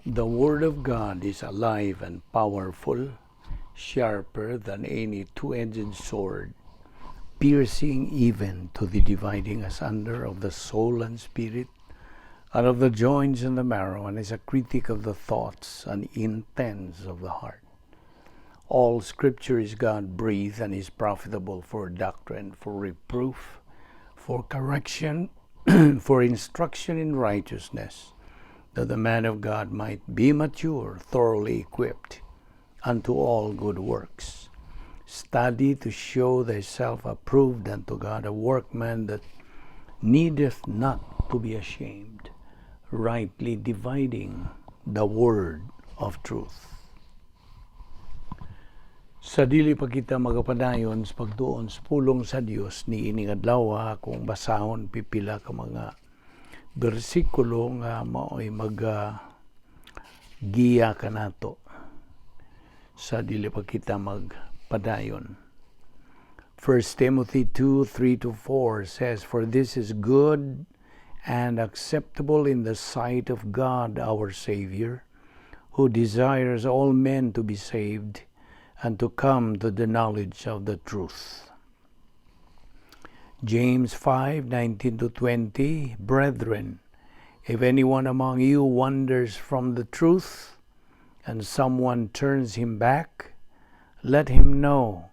The Word of God is alive and powerful, sharper than any two-edged sword, piercing even to the dividing asunder of the soul and spirit, and of the joints and the marrow, and is a critic of the thoughts and intents of the heart. All Scripture is God-breathed and is profitable for doctrine, for reproof, for correction, for instruction in righteousness, that the man of God might be mature, thoroughly equipped unto all good works. Study to show thyself approved unto God, a workman that needeth not to be ashamed, rightly dividing the word of truth. Sa dili pa kita magapadayon sa pagtuon sa pulong sa Dios ni ining adlaw kung basahon pipila ka mga bersikulo nga mao'y giya kanato sa dili pa kita magpadayon. 1 Timothy 2:3-4 says, "For this is good and acceptable in the sight of God our Savior, who desires all men to be saved and to come to the knowledge of the truth." James 5:19-20, "Brethren, if anyone among you wanders from the truth, and someone turns him back, let him know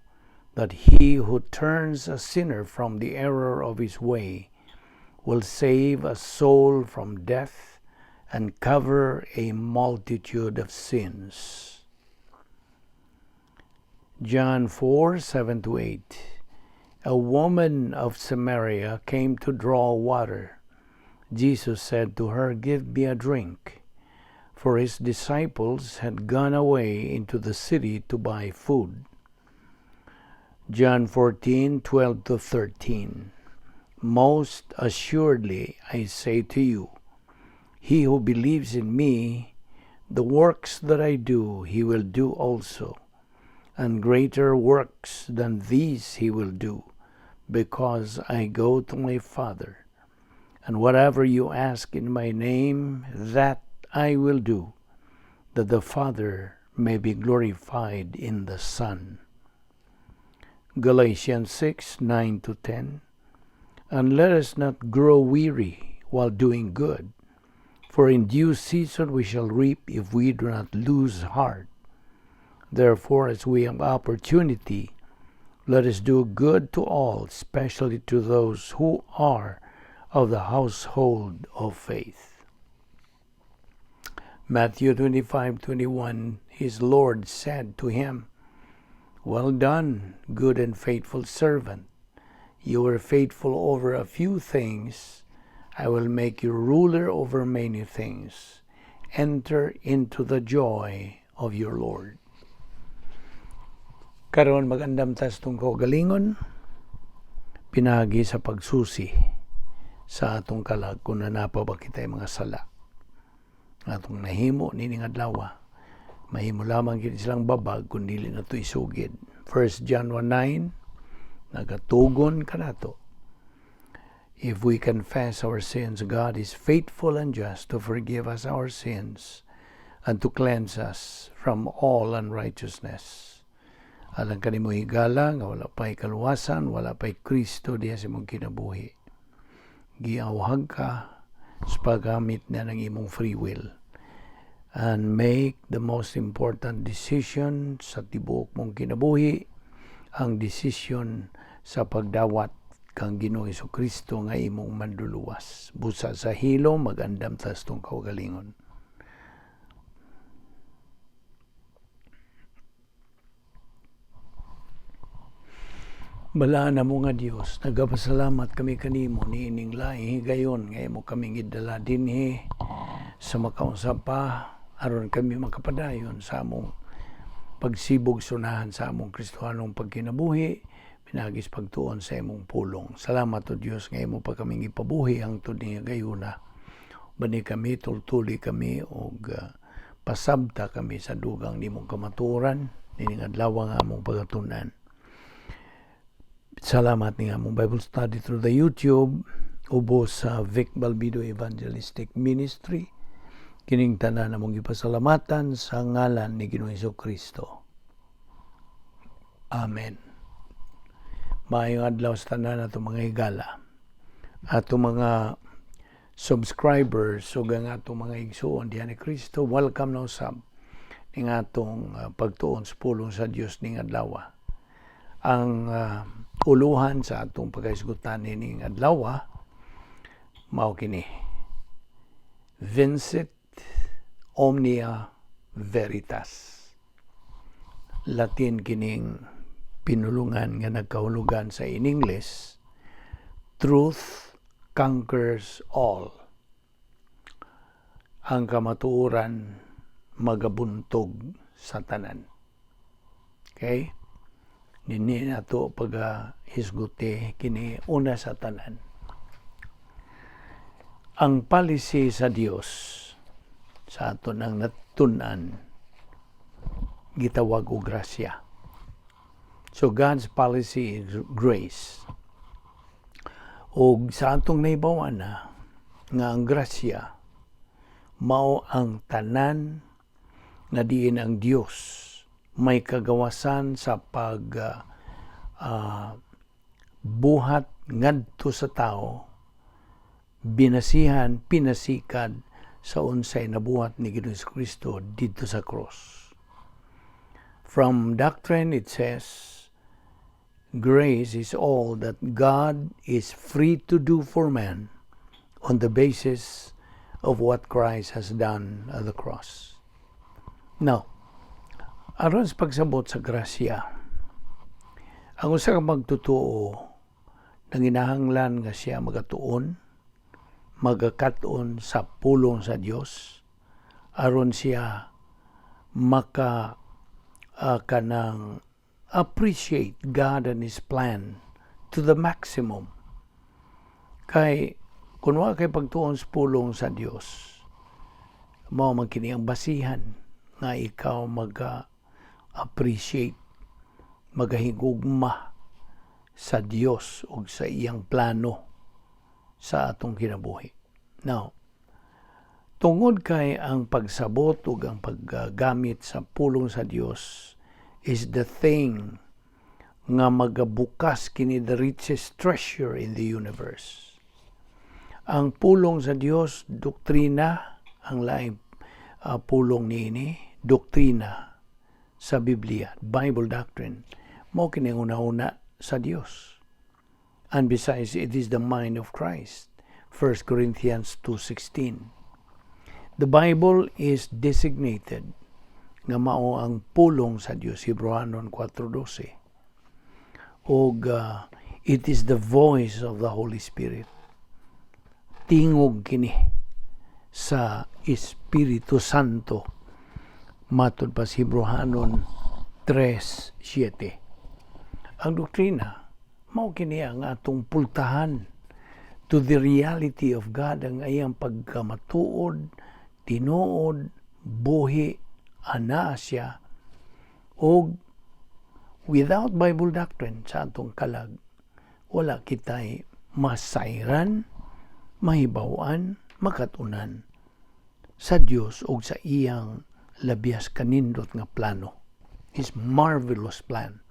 that he who turns a sinner from the error of his way will save a soul from death and cover a multitude of sins." John 4:7-8, "A woman of Samaria came to draw water. Jesus said to her, 'Give me a drink,' for his disciples had gone away into the city to buy food." John 14:12-13, "Most assuredly I say to you, he who believes in me, the works that I do, he will do also, and greater works than these he will do, because I go to my Father. And whatever you ask in my name, that I will do, that the Father may be glorified in the Son." Galatians 6:9-10, "And let us not grow weary while doing good, for in due season we shall reap if we do not lose heart. Therefore, as we have opportunity, let us do good to all, especially to those who are of the household of faith." Matthew 25:21, his Lord said to him, "Well done, good and faithful servant. You were faithful over a few things. I will make you ruler over many things. Enter into the joy of your Lord." Karon magandam tas tong kaugalingon, pinagi sa pagsusi sa atong kalag kung nanapa ba kita'y mga sala. Atong nahimo nining adlaw, mahimo lamang kini silang babag kung dili na to isugid. 1 John 1:9, nagatugon kanato, "If we confess our sins, God is faithful and just to forgive us our sins and to cleanse us from all unrighteousness." Alang kanimo higala nga wala pa'y kaluwasan, wala pa'y Kristo diha sa imong kinabuhi. Giawhag ka sa paggamit na ng imong free will and make the most important decision sa tibuok mong kinabuhi, ang desisyon sa pagdawat kang Ginoo Kristo nga imong manluluwas. Busa sa hilo, magandam tas tong kaugalingon. Balaan na mo nga Dios, nagapasalamat kami kanimo ni ining lahi gayon nga imo kaming idala dinhi sa makausap pa aron kami makapadayon sa among pagsibog sunahan sa among Kristohanong pagkinabuhi, pinagis pagtuon sa imong pulong. Salamat o Dios nga imo pa kaming ipabuhi ang tudni gayuna. Bani kami tultuli kami og pasabta kami sa dugang nimong kamaturan nining adlaw nga among pagatunan. Salamat ni among Bible study through the YouTube, ubos sa Balbido Evangelistic Ministry. Kining tanan namong gipasalamatan sa ngalan ni Ginoong Hesukristo. Amen. Maayong adlaw sa tanan ato mga higala. Ato mga subscribers ug ang ato mga igsoon diha ni Kristo, welcome na usab ning atong pagtuon sa pulong sa Dios ning adlaw. Ang uluhan sa atong pagkahisgutan ning adlaw mao kini: Vincit Omnia Veritas. Latin kining pinulungan nga nagkahulugan sa in English, truth conquers all. Ang kamatuoran magabuntog sa tanan. Okay? Nini nato paghisguti kini una sa tanan. Ang policy sa Dios sa ato nang natun-an gitawag og grasya. So God's policy is grace. Og sa atong nahibawan na nga ang grasya mao ang tanan nga diin ang Dios may kagawasan sa buhat ngadto sa tao, binasihan, pinasikad sa unsay nabuhat ni Ginoong Kristo dito sa cross. From Doctrine it says, grace is all that God is free to do for man on the basis of what Christ has done at the cross. Now, aron sa pagsabot sa grasya, ang usa ka magtotoo nanginahanglan nga siya magatuon, magakat-on sa pulong sa Dios aron siya kanang appreciate God and His plan to the maximum. Kay kung wa kay pagtuon sa pulong sa Dios, mao man kini ang basihan nga ikaw appreciate, magahigugma sa Dios ug sa iyang plano sa atong kinabuhi. Now, tungod kay ang pagsabot ug ang paggamit sa pulong sa Dios is the thing nga magabukas kini the richest treasure in the universe. Ang pulong sa Dios, doktrina, ang laing pulong niini, doktrina sa Biblia, Bible doctrine, mao kini una-una sa Dios. And besides, it is the mind of Christ. 1 Corinthians 2:16. The Bible is designated nga mao ang pulong sa Dios, Hebreanon 4:12. Og it is the voice of the Holy Spirit. Tingog kini sa Espiritu Santo. Matod pa sa Hebreanon 3:7. Ang doktrina mao kini ang atong pultahan to the reality of God, ang iyang pagkamatuod, tinuod, buhi, ana siya. O without Bible doctrine sa atong kalag, wala kitay masayran, mahibawan, makatunan sa Dios o sa iyang labias kanindot nga plano. His marvelous plan.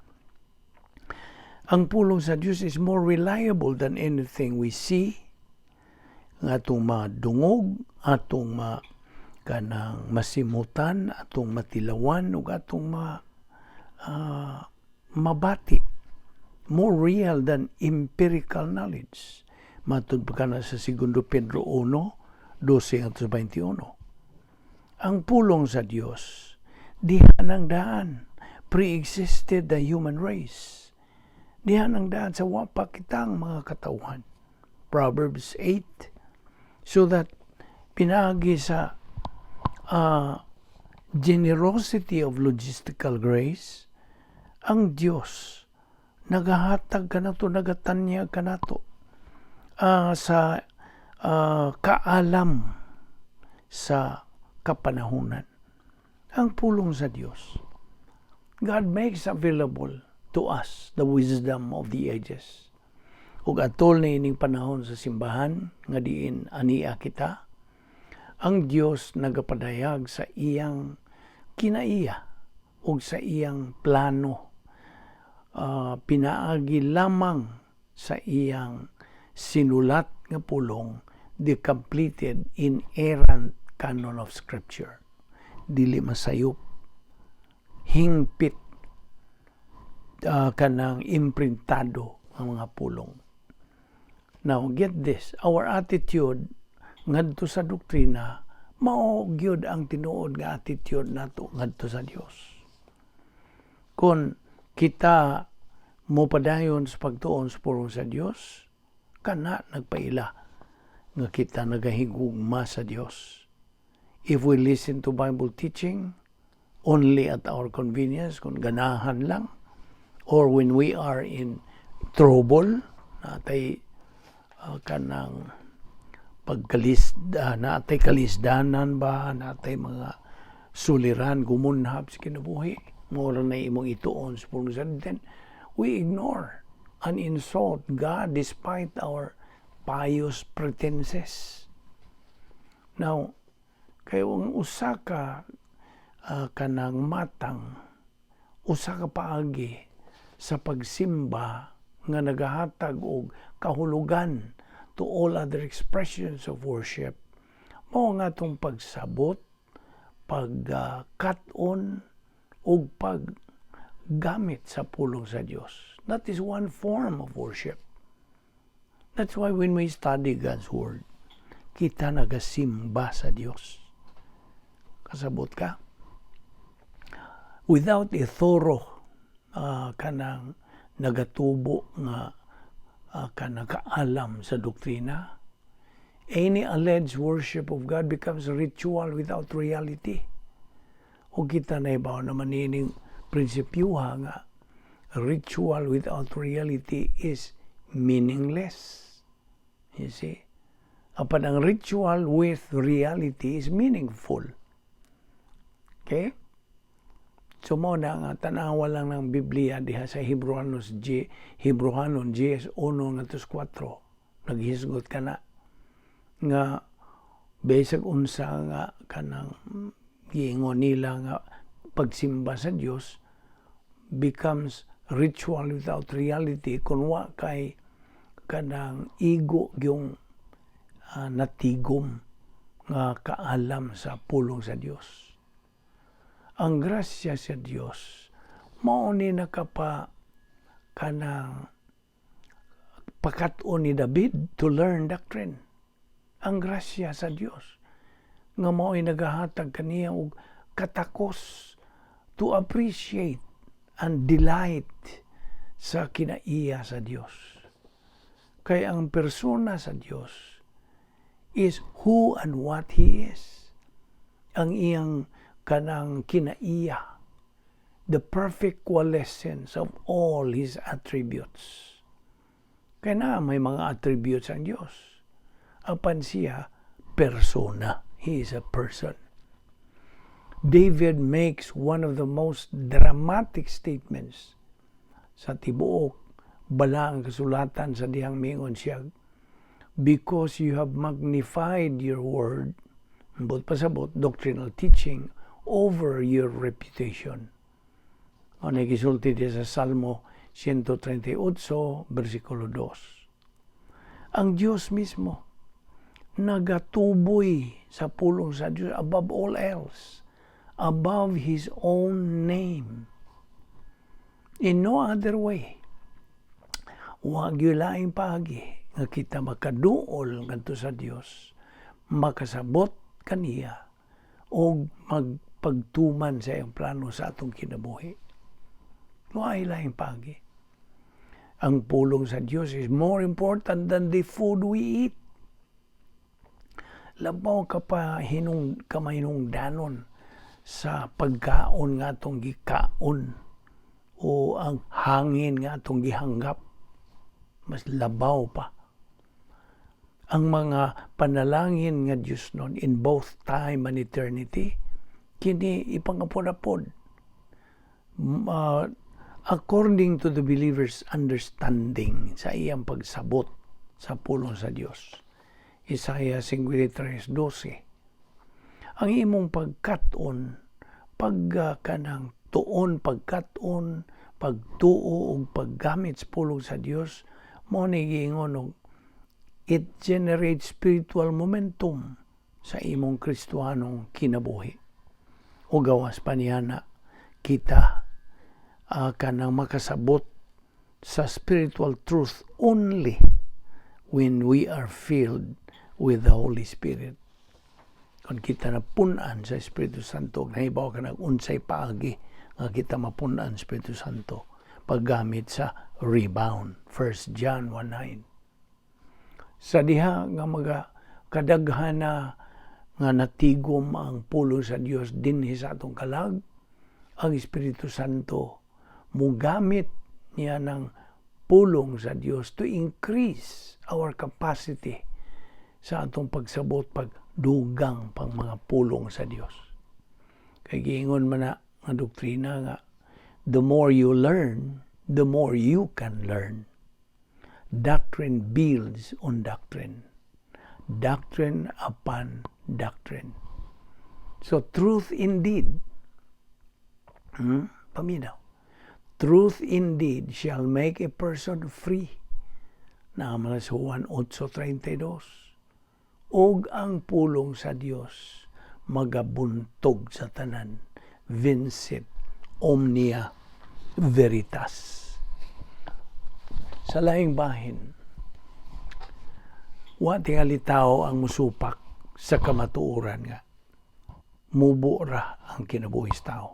Ang pulong sa Diyos is more reliable than anything we see. Nga atong madungog, atong kanang masimutan, atong matilawan, ug atong mabati. More real than empirical knowledge. Matud pa kana sa 2 Pedro 1:12-21. Ang pulong sa Diyos, diha nang daan, pre-existed the human race. Diyan ang daan sa wapa kitang mga katauhan. Proverbs 8. So that pinagi sa generosity of logistical grace, ang Diyos nagahatag kanato, nagatanyag kanato sa kaalam sa kapanahunan. Ang pulong sa Diyos. God makes available to us the wisdom of the ages. Ug atol na ining panahon sa simbahan nga diin ania kita, ang Dios nagapadayag sa iyang kinaiya o sa iyang plano. Pinaagi lamang sa iyang sinulat nga pulong, the completed inerrant canon of Scripture. Dili masayop, hingpit, kanang imprintado ang mga pulong. Now, get this, our attitude ngadto sa doktrina, mao gyud ang tinuod nga attitude nato ngadto sa Dios. Kung kita mo padayon sa pagtuon sa pulong sa Dios, kana nagpaila nga kita nagahigugma sa Dios. If we listen to Bible teaching only at our convenience, kung ganahan lang, or when we are in trouble, natay kanang natay kalisdanan ba, natay mga suliran, gumunhap sa kinabuhi, mura na imong ituon sa pulong sa Dios, then we ignore and insult God despite our pious pretenses. Now, kaya ang usa ka kanang matang, usa ka paagi sa pagsimba nga nagahatag og kahulugan to all other expressions of worship, mao nga tong pagsabot, pagkaton ug paggamit sa pulong sa Dios. That is one form of worship. That's why when we study God's Word, kita nagasimba sa Dios. Kasabot ka? Without a thorough kanang nagatubo nga kanang kaalam sa doktrina, any alleged worship of God becomes a ritual without reality. O kita na ibaw naman nining prinsipyuha nga ritual without reality is meaningless. You see? Apan ang ritual with reality is meaningful. Okay? So mo na nga tanawa lang ng Biblia diha sa Hebrehanon 10:1-4 naghisgot ka na nga basag unsa nga kanang giingon nila nga pagsimba sa Dios becomes ritual without reality kung wa kay kanang igo yung natigom nga kaalam sa pulong sa Dios. Ang grasya sa Dios mao ni nakapa kanang pakaton ni David to learn doctrine. Ang grasya sa Dios nga mao'y nagahatag kaniya og katakos to appreciate and delight sa kinaiya sa Dios. Kaya ang persona sa Dios is who and what He is. Ang iyang kanang kinaiya, the perfect quintessence of all His attributes. Kaya na may mga attributes ang Diyos. Apan siya, persona. He is a person. David makes one of the most dramatic statements sa tibuok bala ang kasulatan sa dihang mingon siya, because you have magnified your word, but pasabot, doctrinal teaching, over your reputation. O nagisulti din sa Salmo 138, versikulo 2. Ang Diyos mismo, nagatuboy sa pulong sa Diyos above all else, above His own name. In no other way, wag yung laing pagi nga kita makaduol ngadto sa Dios, makasabot kaniya o magpagtuman sa iyang plano sa atong kinabuhi. Why laing pagi? Ang pulong sa Dios is more important than the food we eat. Labaw ka pa kamahinungdanon sa pagkaon nga atong gikaon o ang hangin nga atong gihanggap. Mas labaw pa. Ang mga panalangin nga Diyos nun in both time and eternity, kini ipangapod-apod. According to the believer's understanding sa iyang pagsabot sa pulong sa Diyos. Isaiah 53:12. ang imong pagkaton, kanang tuon, pagkaton, pagtuo ug paggamit sa pulong sa Dios, mo ni giingon og it generates spiritual momentum sa imong Kristiyanong kinabuhi. O gawas pa niya na kita kanang makasabot sa spiritual truth only when we are filled with the Holy Spirit. Kung kita napunan sa Espiritu Santo, nahibaw ka unsay paagi nga kita mapunan sa Espiritu Santo paggamit sa rebound. 1 John 1:9. Sa diha nga kadaghan nga natigom ang pulong sa Dios dinhi sa atong kalag, ang Espiritu Santo mugamit niya ng pulong sa Dios to increase our capacity sa atong pagsabot, pagdugang pang mga pulong sa Dios. Kay giingon man na nga doktrina nga the more you learn, the more you can learn. Doctrine builds on doctrine. Doctrine upon doctrine. So truth indeed, paminaw, truth indeed shall make a person free. Naman sa Juan 8:32. Og ang pulong sa Dios magabuntog sa tanan. Vincit Omnia Veritas. Sa laing bahin, wa tingali tao ang musupak sa kamatuoran nga mubo ra ang kinabuhi sa tao.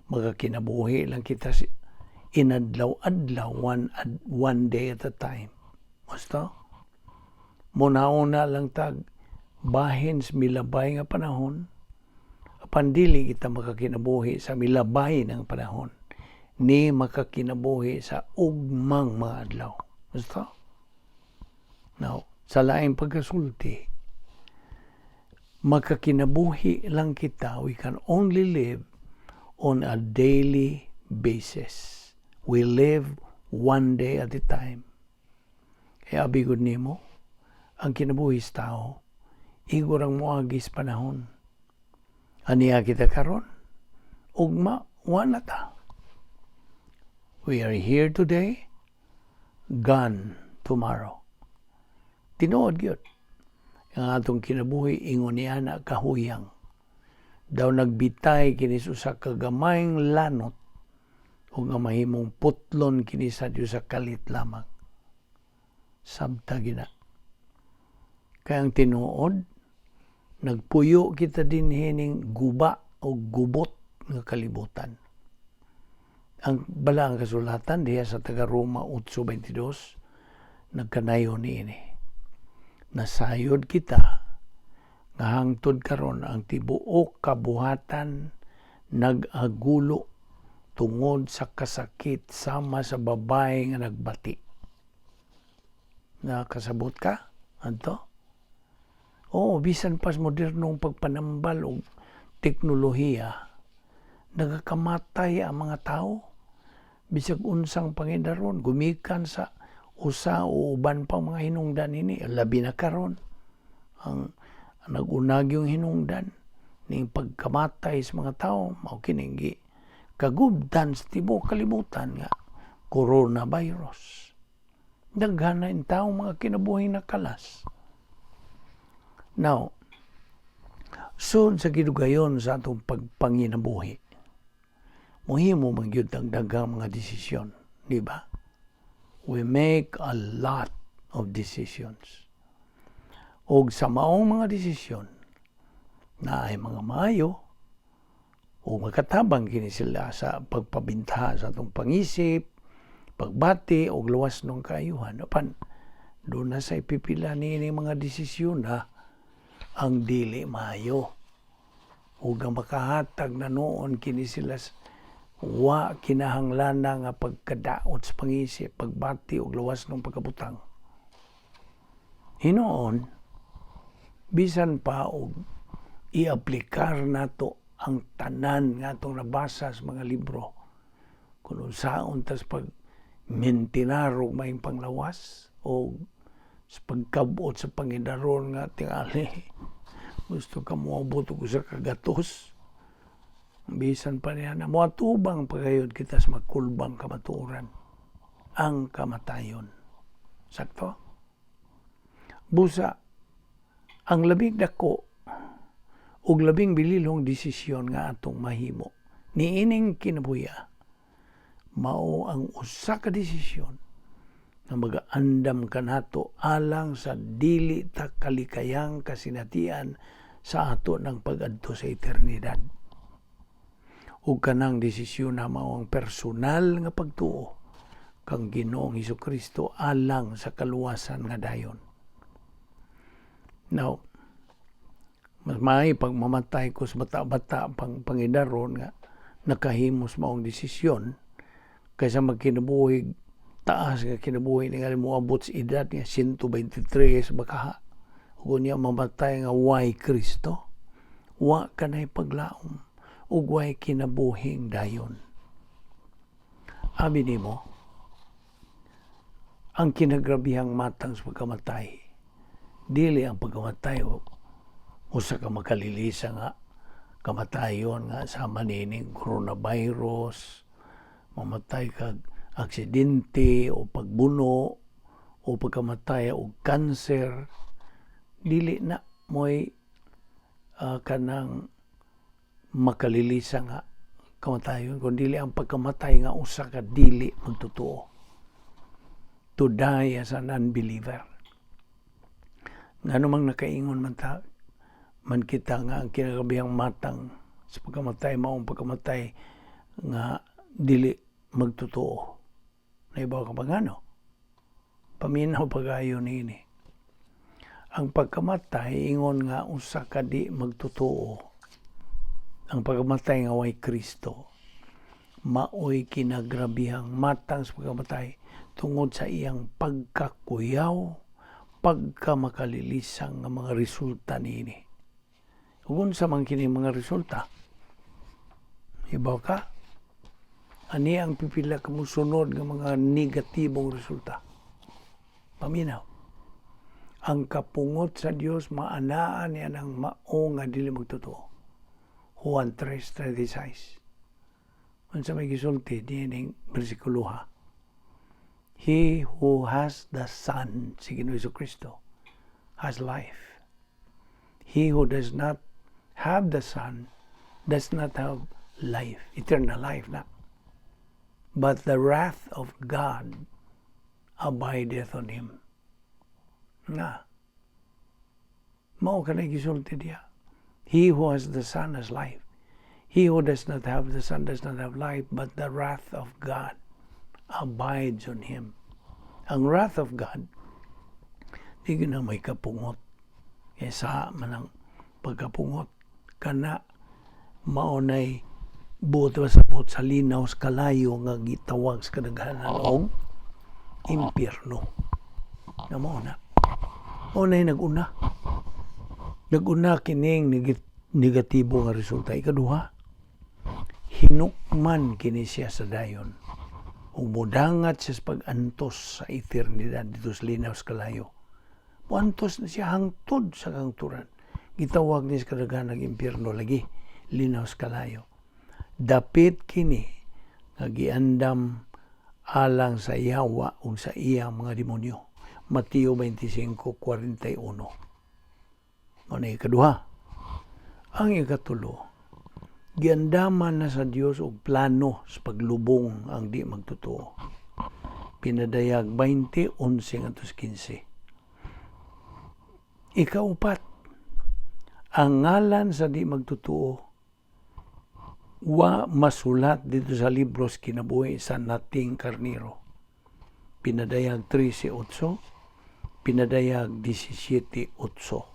Magakinabuhi lang kita inadlaw-adlaw, one day at a time. Basta, muna-una lang tag bahin sa milabay nga panahon, pandili kita makakinabuhi sa milabay ng panahon, ni makakinabuhi sa ugmang mga adlaw. Basta? Now, sa laing pagkasulti, makakinabuhi lang kita, we can only live on a daily basis. We live one day at a time. Kaya abigod nimo, ang kinabuhi sa tao, igurang moagis panahon. Aniya kita karon, ugma, wala ta. We are here today, gone tomorrow. Tinuod gyud. Ang atong kinabuhi ingon niya na kahuyang. Daw nagbitay kini sa kagamayng lanot o nga mahimong putlon kini sa Dios sa kalit lamang. Sabta gina. Kaya ang tinuod, nagpuyo kita din hining guba o gubot ng kalibutan. Ang balang kasulatan diya sa taga Roma 8:22 nagkanayon niini. Nasayod kita nga hangtod karon ang tibuok kabuhatan nag-agulo tungod sa kasakit sama sa babae nga nagbati. Nakasabot ka? Anto? Oo, bisan pas modernong pagpanambal o teknolohiya, nagakamatay ang mga tao. Bisag unsang pangindaron, gumikan sa usa o uban pang mga hinungdan ini, labi na karon ang nagunag yung hinungdan ning pagkamatay sa mga tao, mao kining kagubdan sa tibuok kalibutan nga coronavirus. Daghana in tao mga kinabuhi na kalas. Now, sud sa gidugayon sa atong pagpanginabuhi, muhimo man gyud daghang mga desisyon, di ba? We make a lot of decisions. Og sa maong mga desisyon na ay mga maayo o makatabang kini sila sa pagpabintaha sa atong pangisip, pagbati o luwas ng kaayuhan. Apan, doon na sa ipipila ni mga desisyon na ang dili maayo. O makahatag na noon kini sila wa kinahanglan na nga pagkadaot sa pangisip, pagbati o luwas ng pagkabutang. Hinoon, bisan pa og i-aplikar nato ang tanan nga itong nabasa sa mga libro. Kung saan tas pag mentinaro may panglawas o sa pagkabot sa pangidaron nga tingali Gusto ka mo abot sa kagatos. Bisan pa niya na muatubang pagayod kita sa magkulbang kamatuoran. Ang kamatayon. Sakto? Busa, ang labing dako ug labing bililhong desisyon nga atong mahimo niining kinabuya mao ang usa ka desisyon na magaandam kanato alang sa dili ta kalikayang kasinatian sa ato ng pag-adto sa eternidad. Ug kanang desisyon na mao ang personal nga pagtuo kang Ginoong Hesukristo alang sa kaluwasan nga dayon. Now, mas may pagmamatay ko sa bata-bata pangidaron nga nakahimos maong desisyon kaysa magkinabuhi taas nga kinabuhi nga moabot sa edad nga 123 baka ug niya mamatay nga way Kristo wa kanay paglaom ug way kinabuhing dayon. Abi nimo ang kinagrabihang matang sa pagkamatay dili ang pagkamatay usa ka makalilisa nga kamatayon nga sa manining coronavirus, mamatay kag aksidente o pagbuno o pagkamatay o cancer, dili na mo'y kanang makalilisa nga kamatayon, kundi ang pagkamatay nga usa ka dili magtotoo. To die as an unbeliever. Nga namang nakaingon man kita nga ang kinagabihang matang sa pagkamatay, maong pagkamatay nga dili magtotoo. Naibaw ka ba nga no? Paminaw pag-ayo nini. Ang pagkamatay, ingon nga usa ka di magtotoo. Ang pagkamatay nga way Kristo, maoy kinagrabihang matang sa pagkamatay tungod sa iyang pagkakuyaw, pagkamakalilisang nga mga resulta nini. Kung sa man kini mga resulta, ibaw ka, ani ang pipila ka mo sunod ng mga negatibong resulta. Paminaw. Ang kapungot sa Dios maanaan niya ng mao nga dili magtotoo. Juan 3:36. Unsa may gisulti dining bersikulo ha. He who has the Son, si Ginoong Hesukristo, has life. He who does not have the Son does not have life, eternal life na. But the wrath of God abideth on him. Nga. Mao ka na gisulti diya. He who has the Son has life. He who does not have the Son does not have life, but the wrath of God abides on him. Ang wrath of God, di na may kapungot. Sa manang pagkapungot, kana maunay buot sa linaw sa kalayo nga gitawag sa kadaghanan og impyerno. Na mauna. Maunay naguna kining negatibo nga resulta. Ikaduha, hinukman kini siya sa dayon. Ug modangat siya sa pag-antos sa eternidad dito sa linaw sa kalayo. Muantos na siya hangtod sa kangturan. Gitawag niya sa kadaghanan ng impyerno lagi, linaw sa kalayo. Dapit kini nga giandam alang sa yawa ug sa iyang mga demonyo. Mateo 25:41. Ano ikaduha? Ang ikatulo, giandaman na sa Dios og plano sa paglubong ang di magtotoo. Pinadayag 20:11-15. Ikaupat, ang ngalan sa di magtotoo wa masulat dito sa libros kinabuhi sa nating karniro. Pinadayag 13:8, pinadayag 17:8.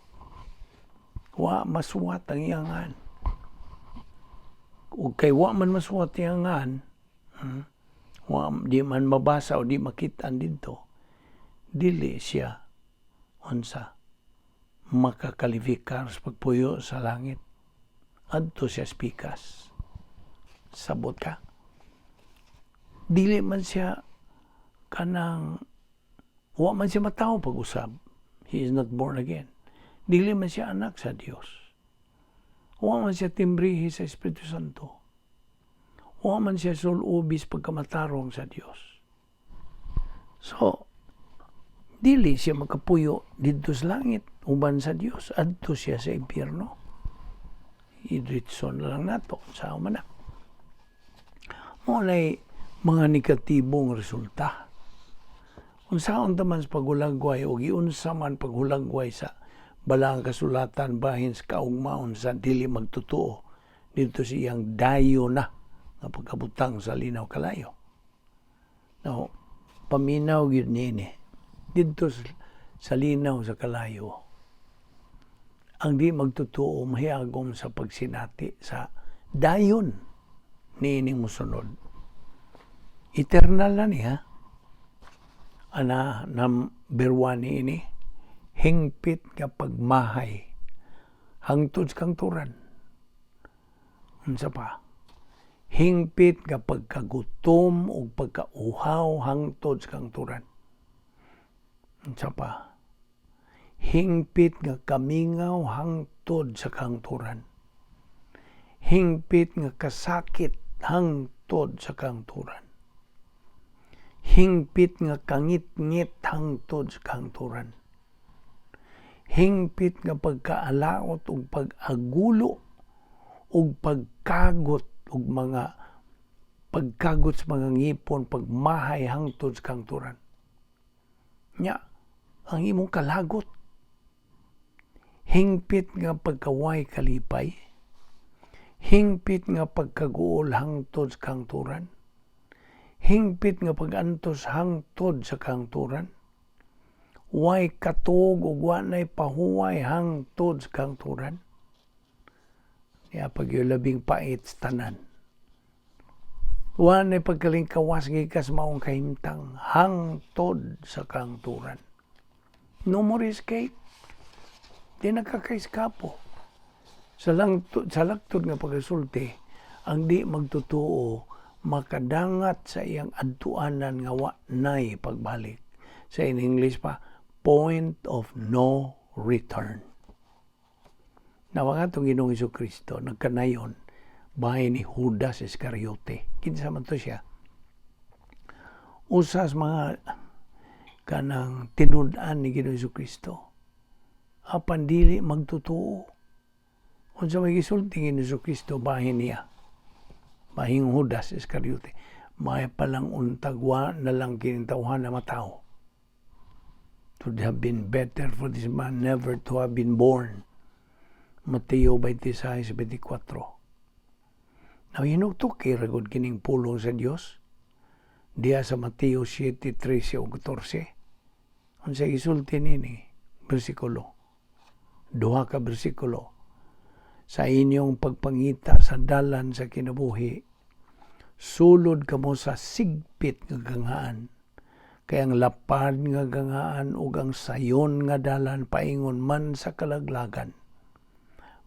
Wa masuwat ang iyangan. O kay wa man masuwat ang iyangan, di man mabasa o di makitaan dito, dili siya unsa makakalifika sa pagpuyo sa langit. Adto siya spikas. Sabot ka. Dili man siya kanang wa man siya mataw pag-usab. He is not born again. Dili man siya anak sa Dios. Wa man siya timbrihi sa Espiritu Santo. Wa man siya sulubis pagkamatarong sa Dios. So, dili siya makapuyo dito sa langit, uban sa Dios, adto siya sa impyerno. Idritson na lang nato sa umana. Mulay mga negatibong resulta. Unsaon taman sa paghulagway o giunsa man paghulagway sa balang kasulatan bahin sa kaugmaon sa dili magtotoo dito siyang dayo na nga pagkabutang sa linaw kalayo. Now, paminaw gyud niini dito sa linaw sa kalayo. Ang di magtotoo mahiyagom sa pagsinati sa dayon niining musunod. Eternal na niya. Ana number 1 niini hingpit nga pagmahay hangtod sa kangturan. Unsa pa? Hingpit nga pagkagutom o pagkauhaw hangtod sa kangturan. Unsa pa? Hingpit nga kamingaw hangtod sa kangturan. Hingpit nga kasakit hangtod sa kangturan. Hingpit nga kangit-ngit hangtod sa kangturan. Hingpit nga pagkaalaot ug pag-agulo ug pagkagot ug mga pagkagot sa mga ngipon, pagmahay hangtod sa kangturan. Nya, ang imong kalagot. Hingpit nga pagkaway kalipay. Hingpit nga pagkaguol hangtod sa kangturan. Hingpit nga pagantos hangtod sa kangturan. Way katog ug wanay pahuway hangtod sa kangturan. Kaya pag yung labing pait sa tanan. Wanay pagkalingkawas gikas maong kahimtang hangtod sa kangturan. No more escape. Di nakakaiskapo. Sa lagtod nga pagkasulti, ang di magtotoo makadangat sa iyang adtuanan nga wa nay pagbalik. Sa in English pa, point of no return. Nawa nga itong Ginoong Jesucristo, nagkanayon, bahay ni Judas Iscariote. Kinsa man to siya. Usas mga kanang tinud-an ni Ginoong Jesucristo. Apan dili magtotoo. Unsa may gisulti ni Jesucristo bahin niya. Bahing Judas Iscariote. May palang untagwa na lang kinintawhan na matao. It would have been better for this man never to have been born. Mateo 26:24. Now, hinugtok kay ragod kining pulong sa Dios. Diya sa Mateo 7:13-14. Unsa gisulti nini? Bersikulo. Duha ka bersikulo. Sa inyong pagpangita sa dalan sa kinabuhi, sulod kamo sa sigpit nga gangaan. Kay ang lapad nga gangaan ug ang sayon nga dalan paingon man sa kalaglagan.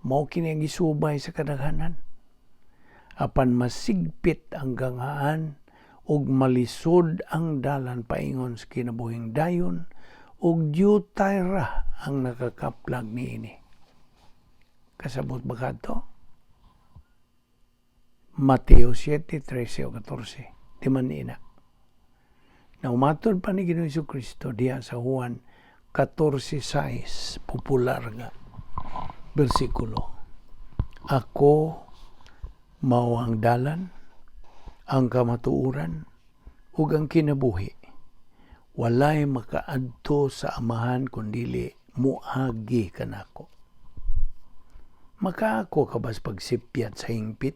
Mao kini ang gisubay sa kadaghanan. Apan masigpit ang gangaan ug malisod ang dalan paingon sa kinabuhing dayon ug diutay ra ang nakakaplag niini. Kasabot ba kadto? Mateo 7:13-14. Di man ina. Naumatod pa ni Ginoong Jesucristo diya sa Juan 14:6, popular nga bersikulo. Ako mao ang dalan, ang kamatuuran, ug ang kinabuhi. Walay makaadto sa amahan kundili muagi kanako. Makaako ka bas pagsipyat sa hingpit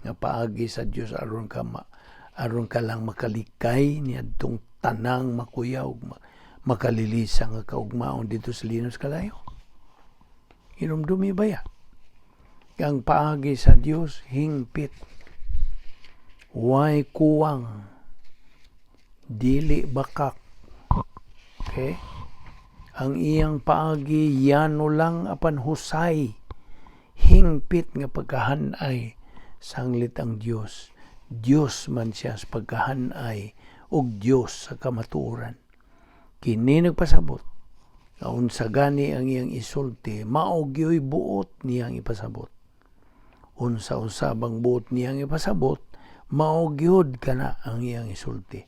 nga paagi sa Dios aron ka lang makalikay niadtong tanang makuyaw makalilisa nga kaugmaon dito sa linos kalayo. Hinumdumi ba ya? Ang paagi sa Dios hingpit. Way kuwang. Dili bakak. Okay? Ang iyang paagi yano lang apan husay. Hingpit nga pagkahanay sanglit ang Dios. Dios man siya sa pagkahanay ug Dios sa kamatuoran. Kini nagpasabot Unsa gani ang iyang isulti, maogyo'y buot niyang ipasabot. Unsa usabang buot niyang ipasabot, maogyod kana ang iyang isulti.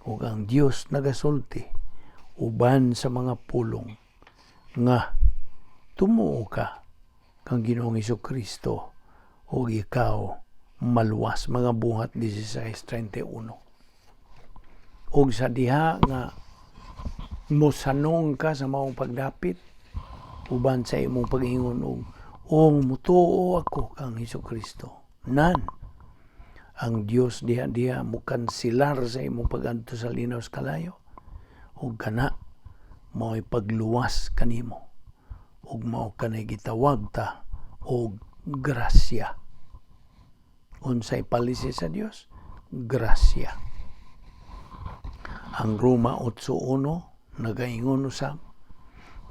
Ug ang Dios nagasulti uban sa mga pulong nga tumuo ka kang Ginoong Hesukristo ug ikaw maluwas. Mga buhat 16:31. Ug sa diha nga mosanong ka sa maong pagdapit uban sa imong pag-ingon og mutuo ako kang Hesukristo. Nan ang Dios diha mo kansilar sa imong pag-adto sa linaw sa kalayo ug kana mao'y pagluwas kanimo ug mao kanay gitawag ta og grasya. Unsay palisi sa Dios? Grasya. Ang Roma 8:1 nagaingon usab,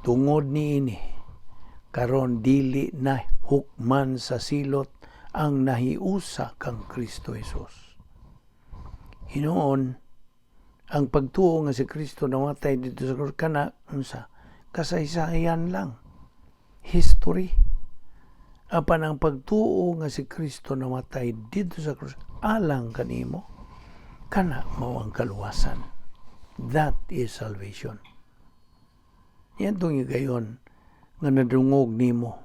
tungod niini karon dili na hukman sa silot ang nahiusa kang Kristo Jesus. Hinuon ang pagtuo nga si Kristo namatay dito sa krus kana unsa kasaysayan lang, history. Apan ang pagtuo nga si Kristo namatay dito sa krus alang kanimo, kana mao ang kaluwasan. That is salvation. Yan itong gayon nga nadungog nimo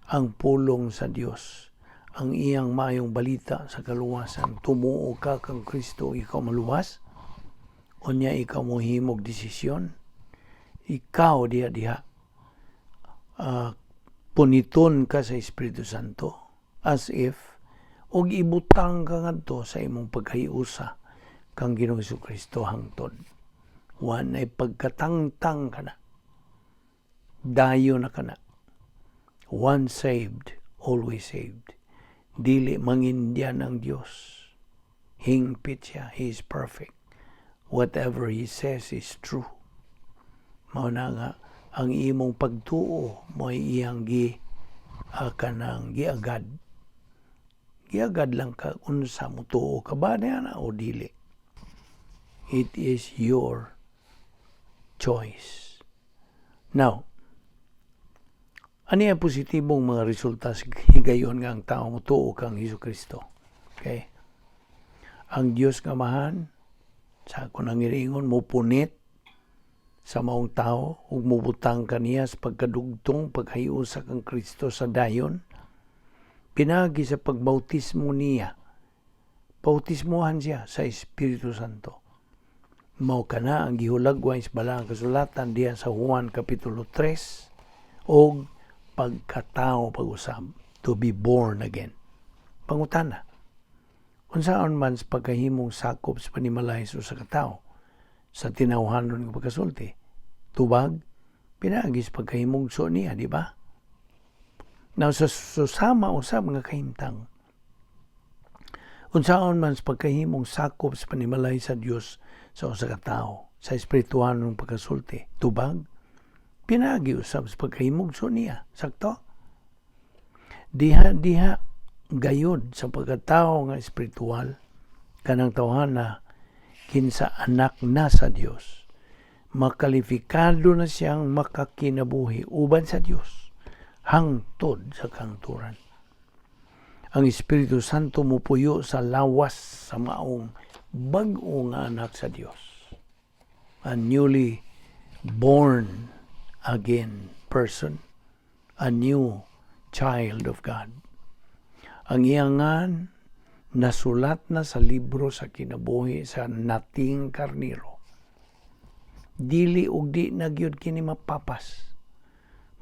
ang pulong sa Dios, ang iyang maayong balita sa kaluwasan. Tumuo ka kang Kristo, ikaw maluwas. Unya ikaw mohimog desisyon. Ikaw diha puniton ka sa Espiritu Santo as if og ibutang ka ngadto sa imong paghiusa kang Ginoong Hesukristo hangtod. Wan ay pagkatangtang ka na. Dayo na ka na. Once saved, always saved. Dili mangindyan ang Diyos. Hingpit siya. He is perfect. Whatever He says is true. Mao na nga, ang imong pagtuo mo iyang kanang giagad. Giagad lang ka unsa mo tuo ka ba na o dili. It is your choice. Now, ano yung positibong mga resulta sa higayon nga ang tao mo tuo kang Hesukristo? Okay? Ang Diyos nga mahan, sa ako nangiringon, mo punit sa maong tao, ug mubutang kaniya sa pagkadugtong, paghiusa kang Kristo sa dayon, pinagi sa pagbautismo niya, bautismohan siya sa Espiritu Santo. Mao kana ang gihulagway sa balang kasulatan diya sa Juan Kapitulo 3 og pagkatao pag-usab, to be born again. Pangutana, unsaon man sa pagkahimong sakop sa panimalay sa katao sa tinawhanon nga pagkasulti, tubag pinagi sa pagkahimugso niya, di ba? Now sa susama usab nga kahimtang, unsaon man sa pagkahimong sakop sa panimalay sa Dios sa usa ka tawo sa espirituhanong pagkasulti, tubag pinagi usab sa pagkahimugso niya, sakto? Diha gayud sa pagkatao nga espiritual kanang tawhana kinsa anak na sa Dios, makalifikado na siyang makakinabuhi uban sa Dios hangtod sa kangturan. Ang Espiritu Santo mupuyo sa lawas sa maong bag-o nga anak sa Dios, a newly born again person, a new child of God. Ang iyangan nasulat na sa libro sa kinabuhi sa nating karniro. Dili ug di na gyud kini mapapas.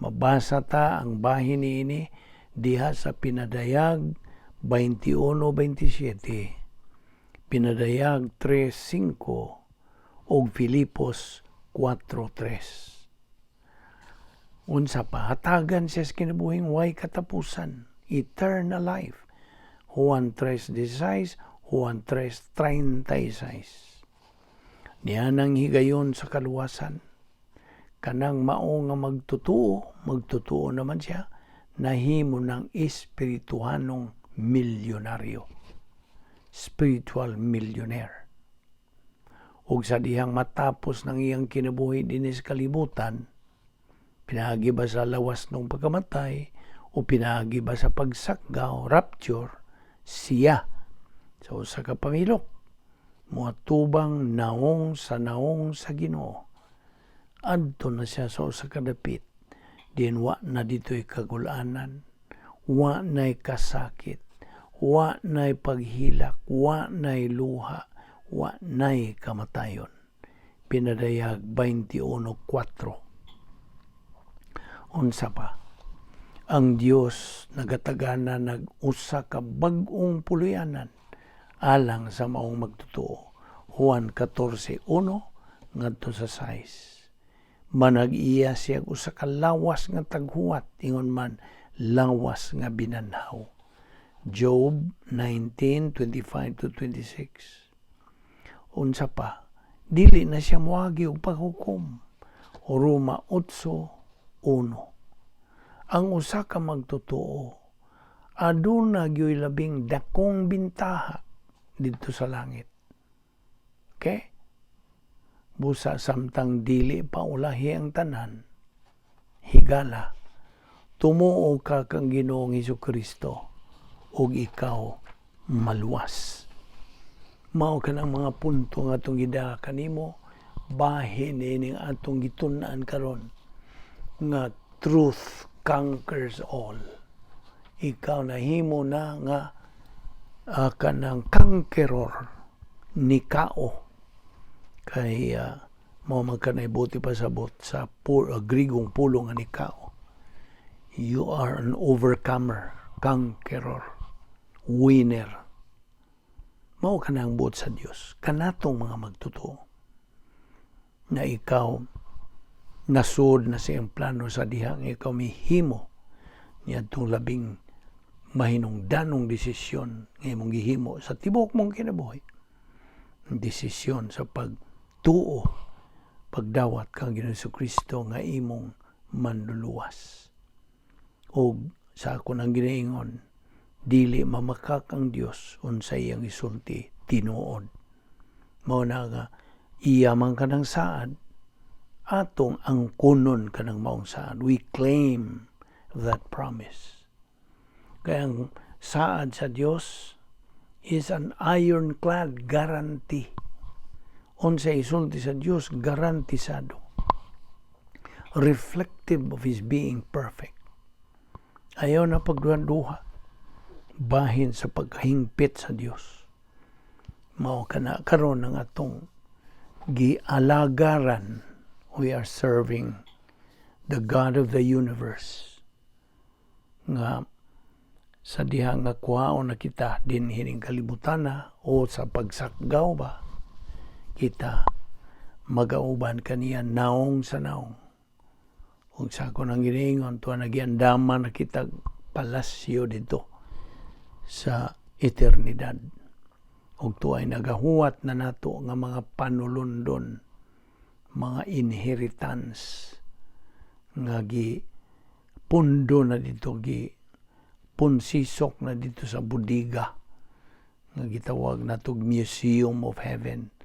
Mabasa ta ang bahin niini diha sa Pinadayag 21:27, Pinadayag 3:5 ug Filipos 4:3. Unsa pa, hatagan siya sa kinabuhing way katapusan, eternal life. Juan 3:16, Juan 3:36. Nianang higayon sa kaluwasan, kanang mao nga magtutuo naman siya, nahimo ng espirituhanong milyonaryo. Spiritual millionaire. ug sa dihang matapos ng iyang kinabuhi dinhi sa kalibutan, pinaagi ba sa lawas ng pagkamatay o pinaagi ba sa pagsakgaw, rapture, siya sa usa ka pamilok moatubang naong sa Ginoo. Adto na siya sa usa ka dapit, diin wa na dito'y kagulanan, wa na'y kasakit, wa na'y paghilak, wa na'y luha, wa na'y kamatayon. Pinadayag 21:4. Unsa pa? Ang Dios nagatagana nag-usa ka bag-ong puluyanan alang sa maong magtotoo. Juan 14:1 ngadto sa 6. Manag-iya siya usa ka lawas nga taghuwat, ingon man lawas nga binanhaw. Job 19:25-26. Unsa pa? Dili na siya moagi og paghukom. Roma 8:1. Ang usa ka magtotoo aduna gyoy labing dakong bintaha didto sa langit. Okay? Busa samtang dili pa ulahi ang tanan, higala, tumuo ka kang Ginoong Hesukristo ug ikaw maluwas. Mao ka ng mga punto nga atong gidala kanimo, bahin ining atong gitun-an karon nga truth conquers all. Ikaw nahimo na nga kanang conqueror ni kao. Kay mao man kanay buti pasabot sa Grigong pulong nga ni kao. You are an overcomer, conqueror, winner. Mao ka na ang buot sa Dios. Kanatong mga magtotoo na ikaw nasud na siyang plano sa dihang ikaw mihimo niya itong labing mahinungdanong desisyon nga imong gihimo sa tibok mong kinabuhi. Desisyon sa pagtuo, pagdawat kang Ginoong Jesucristo nga imong manluluwas. O sa ako nang ginaingon, dili mamakak ang Dios unsay iyang isulti tinuod. Mao na nga iya man kanang saad, atong angkunon kanang maong saad. We claim that promise. Kaya ang saad sa Dios is an ironclad guarantee. Unsay isulti sa Dios, garantisado. Reflective of His being perfect. Ayaw na pagduha-duha. Bahin sa paghingpit sa Dios. Mao kana karon ng atong gialagaran. We are serving the God of the universe. Nga sa diha nga kuhaon na kita din hining kalibutana o sa pagsakgaw ba, kita magauban kaniya naong sa naong. Kung sa ako nang giningon, tuwa nagiandaman na kita palasyo dito sa eternidad. Ug tuwa ay nagahuwat na nato nga mga panulundon, mga inheritance nga pundo na dito, punsisok na dito sa budiga nga gitawag natog Museum of Heaven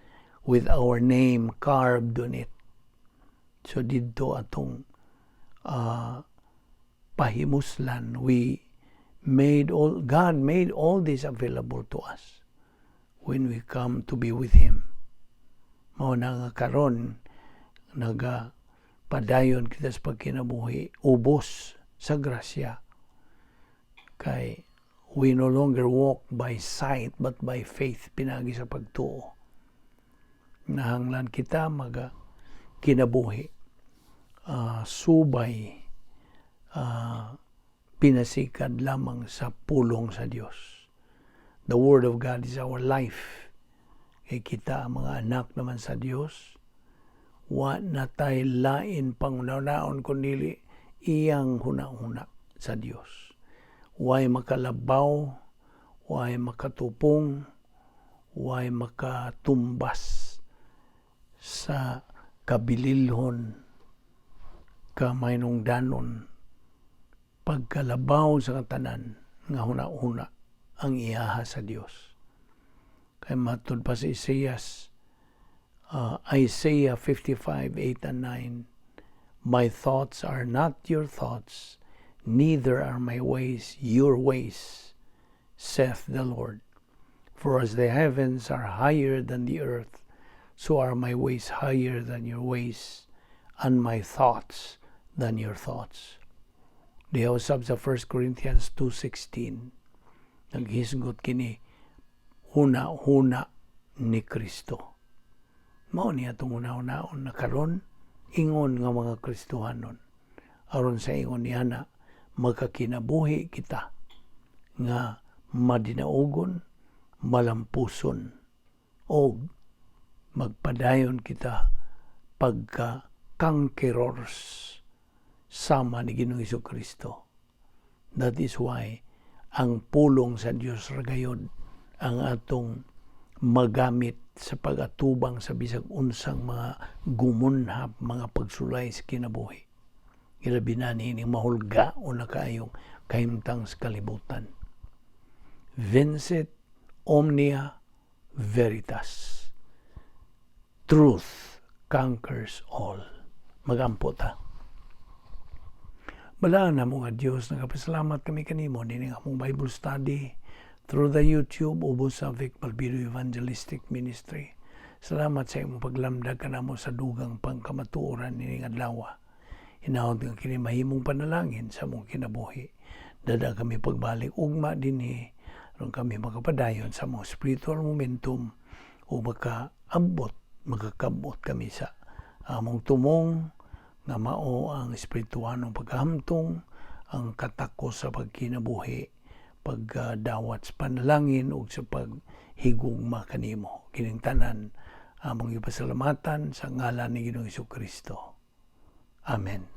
with our name carved on it. So dito atong pahimuslan, God made all this available to us when we come to be with Him. Mao na nga karon padayon kita sa pagkinabuhi, ubos sa grasya. Kay we no longer walk by sight but by faith, pinagi sa pagtuo. Nahanglan kita kinabuhi, subay, pinasikad lamang sa pulong sa Dios. The Word of God is our life. Kay kita, mga anak naman sa Dios, wa na tay lain pangunaon kundi iyang huna-huna sa Dios. Way makalabaw, way makatupong, way makatumbas sa kabililhon, kamaynungdanon, pagkalabaw sa katanan nga huna-huna ang iyaha sa Dios. Kay matud pa sa Isaias Isaiah 55:8 and 9. My thoughts are not your thoughts, neither are my ways your ways, saith the Lord. For as the heavens are higher than the earth, so are my ways higher than your ways, and my thoughts than your thoughts. Diyaw sab sa 1 Corinthians 2:16, naghisgot kini, huna-huna ni Kristo. Mao niya itong una-unaon na karon, ingon nga mga Kristohanon. Aron sa ingon niya na, magkakinabuhi kita nga madinaugon, malampuson, o magpadayon kita pagka conquerors sama ni Ginoong Jesucristo. That is why ang pulong sa Dios ragayod ang atong magamit sa pag-atubang sa bisag unsang mga gumunhap, mga pagsulay sa kinabuhi. Ilabi na nining mahulga o nakayong kahimtang sa kalibutan. Vincit Omnia Veritas. Truth conquers all. Magampo ta. Balaan na mga Diyos, nagapasalamat kami kanimo nining among Bible study through the YouTube ubos sa Balbido Evangelistic Ministry. Salamat sa imong paglamdag kanamo sa dugang pangkamatuoran nining adlaw. Hinahon nga kini mahimong panalangin sa among kinabuhi. Dada kami pagbalik ugma dinhi aron kami makapadayon sa among spiritual momentum o makakabot kami sa among tumong nga mao ang espirituanong pagkahamtong, ang katakos sa pagkinabuhi, pagdawat sa panalangin o sa paghigugma kanimo. Kining tanan among ipasalamatan sa ngalan ni Ginoong Jesucristo. Amen.